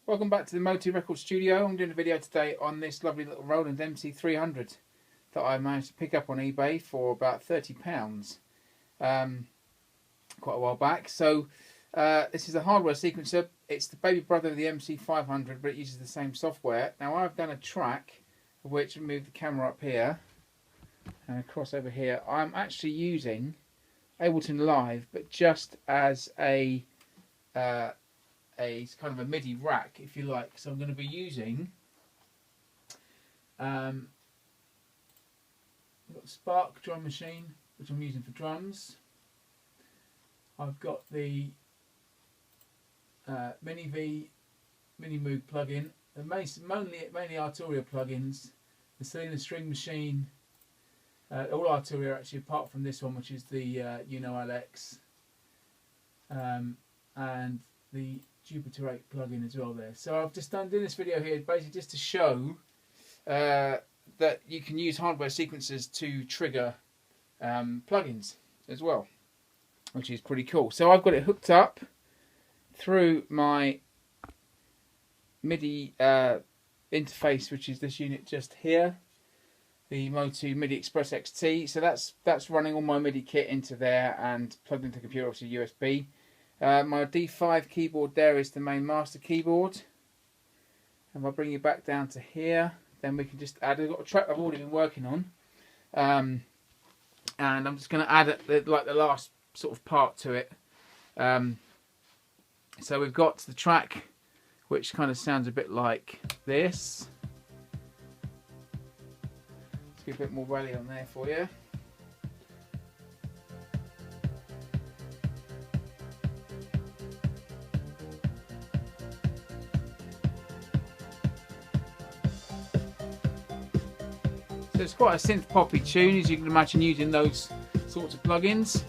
Welcome back to the Motu Record Studio. I'm doing a video today on this lovely little Roland MC-300 that I managed to pick up on eBay for about £30 quite a while back. So this is a hardware sequencer. It's the baby brother of the MC-500, but it uses the same software. Now I've done a track, of which I move the camera up here and across over here. I'm actually using Ableton Live, but just as a kind of a MIDI rack, if you like. So I'm going to be using I've got the Spark drum machine, which I'm using for drums. I've got the Mini Moog plugin, the mainly Arturia plugins, the Selena string machine, all Arturia actually, apart from this one, which is the LX, and the Jupiter 8 plugin as well there. So I've just doing this video here basically just to show that you can use hardware sequencers to trigger plugins as well, which is pretty cool. So I've got it hooked up through my MIDI interface, which is this unit just here, the Motu MIDI Express XT. So that's running all my MIDI kit into there and plugged into the computer, obviously USB. My D5 keyboard there is the main master keyboard, and if I bring you back down to here, then we can just add. I've got a track I've already been working on, and I'm just going to add the last sort of part to it. So we've got the track, which kind of sounds a bit like this. Let's get a bit more rally on there for you. So it's quite a synth poppy tune, as you can imagine, using those sorts of plugins.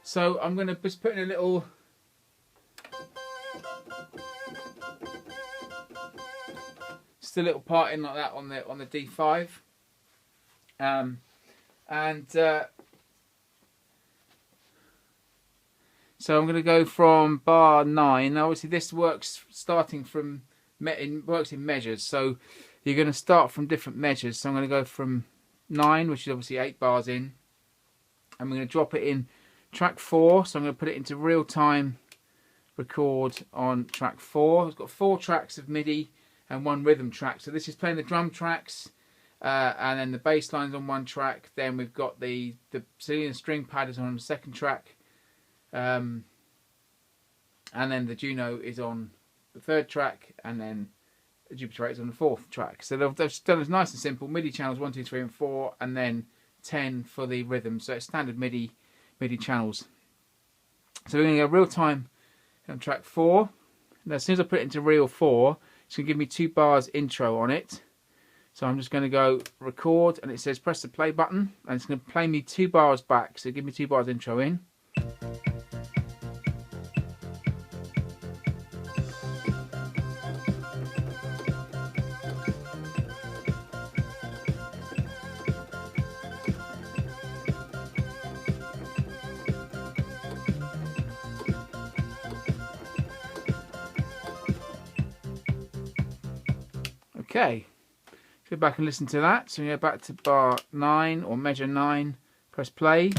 So I'm going to just put in a little part in like that on the D5, so I'm going to go from bar 9. Now obviously this works starting from works in measures, so you're going to start from different measures. So I'm going to go from 9, which is obviously 8 bars in. I'm going to drop it in track 4. So I'm going to put it into real-time record on track 4. It's got 4 tracks of MIDI and 1 rhythm track. So this is playing the drum tracks, and then the bass line's on 1 track. Then we've got the Selena string pad is on the 2nd track, and then the Juno is on the 3rd track, and then Jupiter 8 is on the 4th track. So they've done it nice and simple. MIDI channels 1, 2, 3 and 4, and then 10 for the rhythm. So it's standard MIDI channels. So we're going to go real time on track 4. Now as soon as I put it into reel 4, it's going to give me 2 bars intro on it. So I'm just going to go record, and it says press the play button, and it's going to play me 2 bars back. So give me 2 bars intro in. Okay, go back and listen to that. So we go back to bar 9 or measure 9, press play.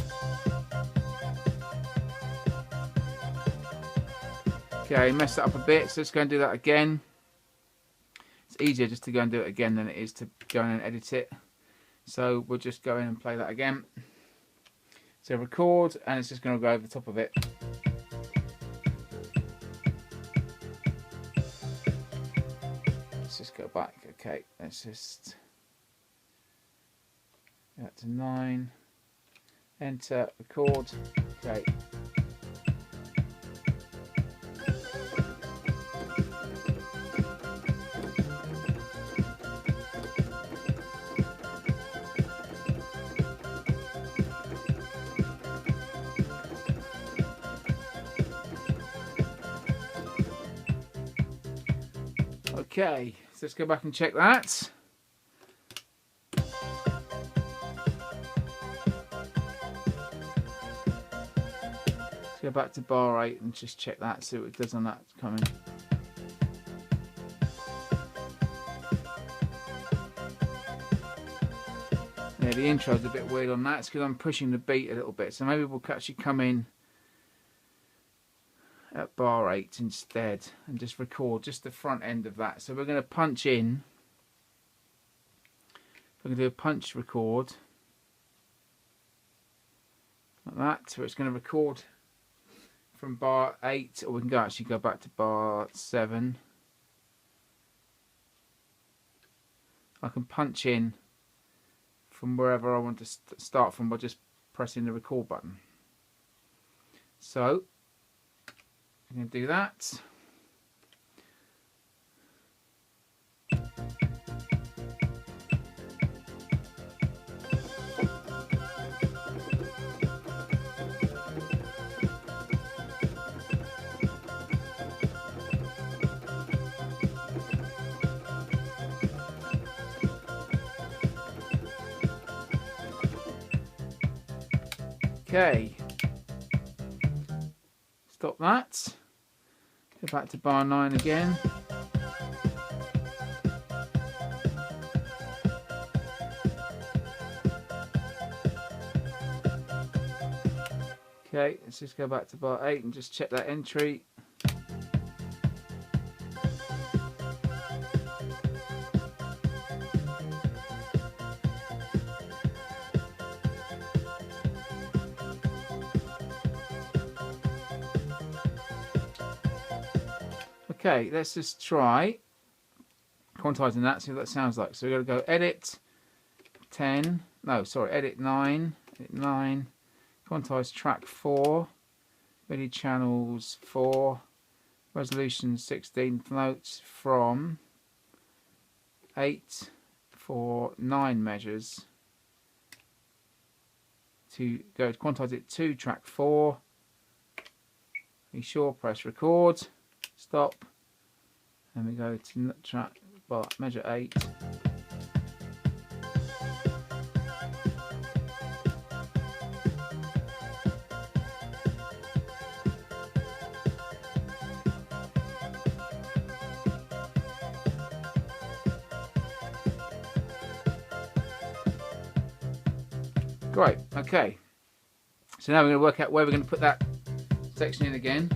Okay, messed that up a bit, so let's go and do that again. It's easier just to go and do it again than it is to go in and edit it. So we'll just go in and play that again. So record, and it's just going to go over the top of it. Let's just go back. Okay, let's just go back to 9, enter, record. Okay. Okay, so let's go back and check that. Let's go back to bar 8 and just check that, see what it does on that coming. Yeah, the intro's a bit weird on that. It's because I'm pushing the beat a little bit. So maybe we'll actually come in at bar 8 instead and just record just the front end of that. So we're going to punch in. We're going to do a punch record like that. So it's going to record from bar 8, or we can actually go back to bar 7. I can punch in from wherever I want to start from by just pressing the record button. So I'm going to do that. Okay, stop that, go back to bar 9 again. Okay, let's just go back to bar 8 and just check that entry. Okay, let's just try quantizing that, see what that sounds like. So we're going to go edit 10, no, sorry, edit 9, quantize track 4, MIDI channels 4, resolution 16th notes from 8 for 9 measures, to go to quantize it to track 4. Be sure, press record, stop. And we go to track, well, measure 8. Great, okay. So now we're going to work out where we're going to put that section in again.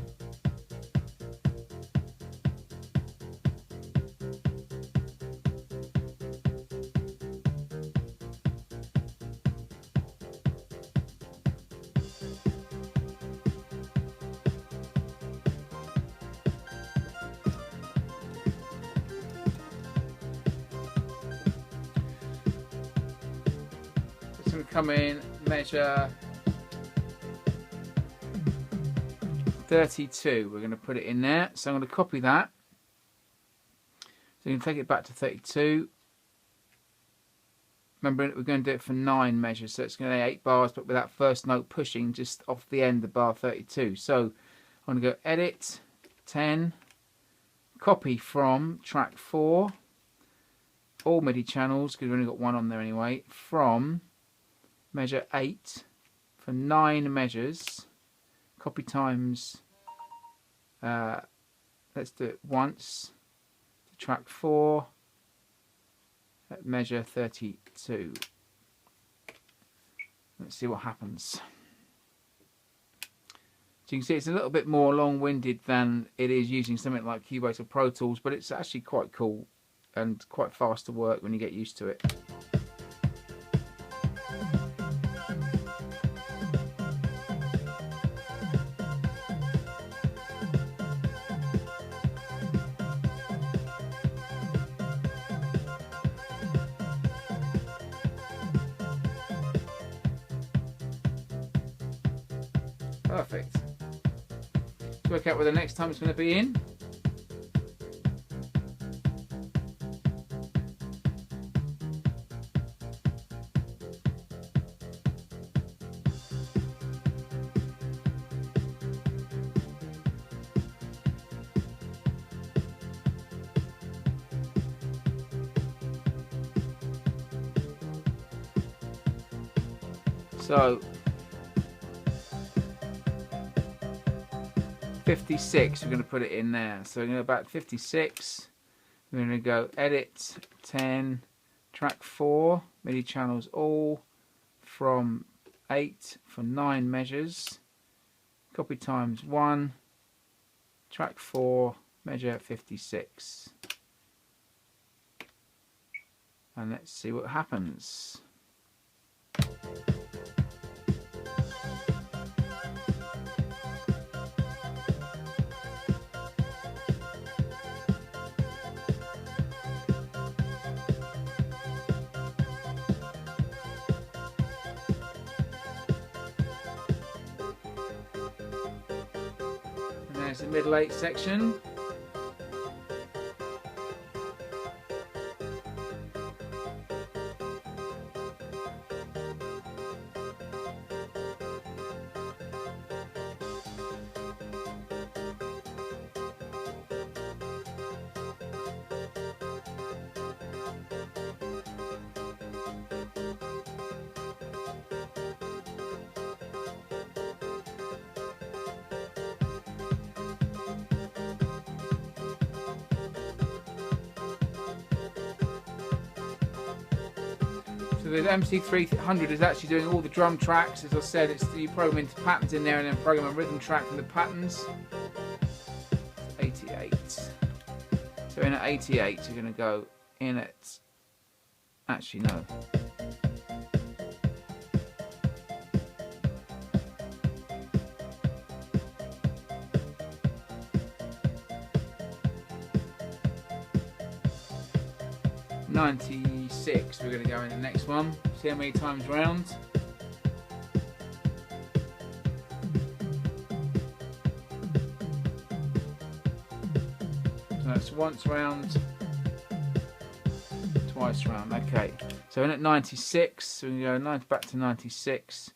Come in, measure 32. We're going to put it in there. So I'm going to copy that. So you can take it back to 32. Remember, we're going to do it for 9 measures, so it's going to be 8 bars, but with that first note pushing just off the end of bar 32. So I'm going to go edit 10, copy from track 4, all MIDI channels, because we've only got one on there anyway, from measure 8 for 9 measures, copy times, let's do it once, to track 4 at measure 32. Let's see what happens. So you can see it's a little bit more long-winded than it is using something like Cubase or Pro Tools, but it's actually quite cool and quite fast to work when you get used to it. Perfect. Let's work out where the next time it's going to be in. So 56, we're going to put it in there. So we're going to go back 56. We're going to go edit 10, track 4, MIDI channels all from 8 for 9 measures. Copy times 1. Track 4, measure 56. And let's see what happens. And there's the middle 8 section. So the MC-300 is actually doing all the drum tracks. As I said, it's you program into patterns in there and then program a rhythm track from the patterns. 88. So in at 88, you're going to go in at. Actually, no. .96, we're going to go in the next one, see how many times round. So that's once round, twice round, okay. So in at 96, so we go back to 96,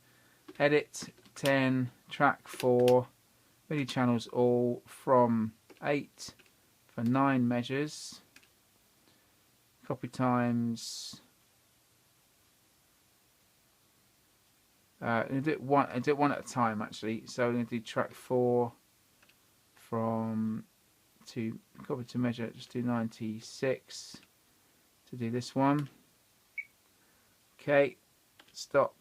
edit, 10, track 4, MIDI channels all from 8 for 9 measures. Copy times. I'm going to do it one at a time actually. So I'm going to do track 4 from copy to measure. Just do 96 to do this one. Okay, stop.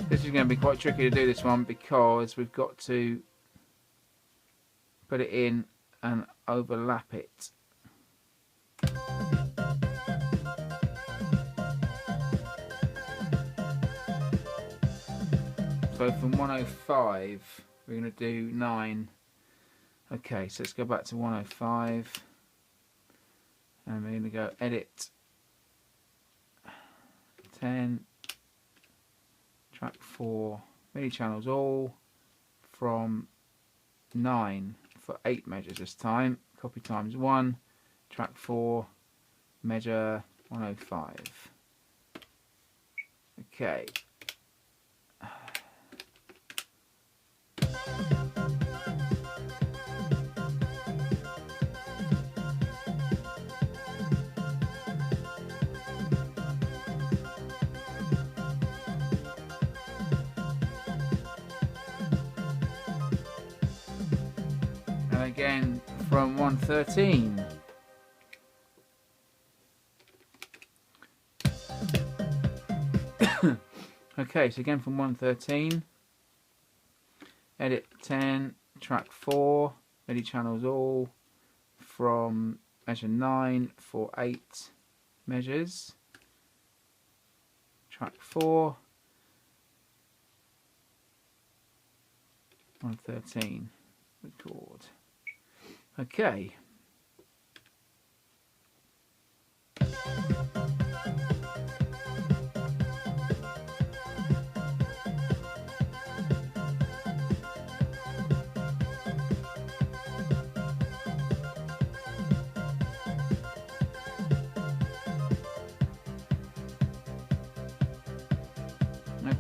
This is going to be quite tricky to do this one because we've got to put it in and overlap it. So from 105 we're going to do 9. Okay, so let's go back to 105 and we're going to go edit 10, track 4, MIDI channels all from 9 for 8 measures this time. Copy times 1, track 4, measure 105. Okay. And again from 113. Okay, so again from 113. Edit 10, track 4, MIDI channels all from measure 9 for 8 measures. Track 4, 113, record. Okay.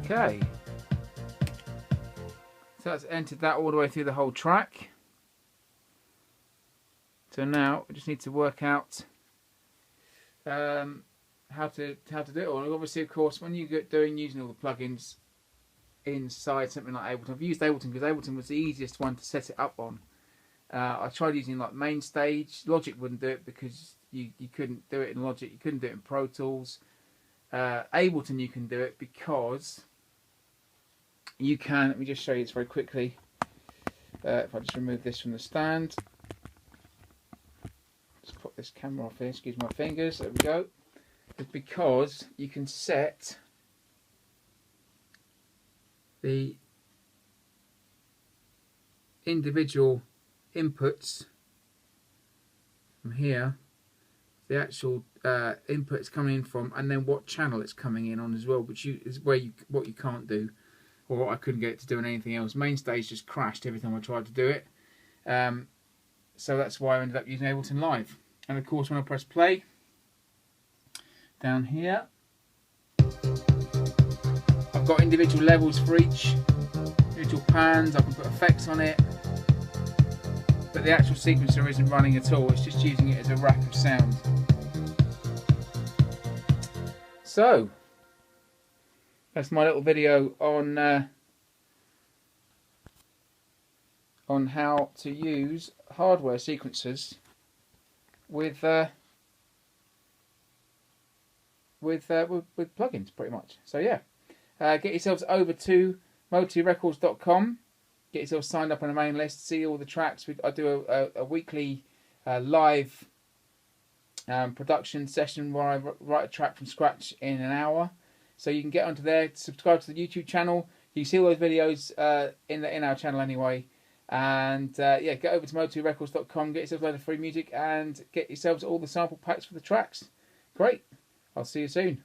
Okay. So that's entered that all the way through the whole track. So now we just need to work out how to do it all. And obviously, of course, when you get using all the plugins inside something like Ableton, I've used Ableton because Ableton was the easiest one to set it up on. I tried using like Main Stage. Logic wouldn't do it because you couldn't do it in Logic. You couldn't do it in Pro Tools. Ableton you can do it because you can. Let me just show you this very quickly. If I just remove this from the stand. Just put this camera off here, excuse my fingers, there we go. It's because you can set the individual inputs from here, the actual input it's coming in from, and then what channel it's coming in on as well, which is what you can't do, or what I couldn't get it to do on anything else. Main Stage just crashed every time I tried to do it. So that's why I ended up using Ableton Live. And of course when I press play, down here, I've got individual levels for each, individual pans, I can put effects on it, but the actual sequencer isn't running at all, it's just using it as a rack of sound. So, that's my little video on how to use hardware sequencers with plugins, pretty much. So yeah, get yourselves over to motorecords.com, get yourself signed up on the main list, see all the tracks. I do a weekly live production session where I write a track from scratch in an hour. So you can get onto there, subscribe to the YouTube channel. You can see all those videos in our channel anyway. And yeah, get over to motorecords.com, get yourself a load of free music, and get yourselves all the sample packs for the tracks. Great. I'll see you soon.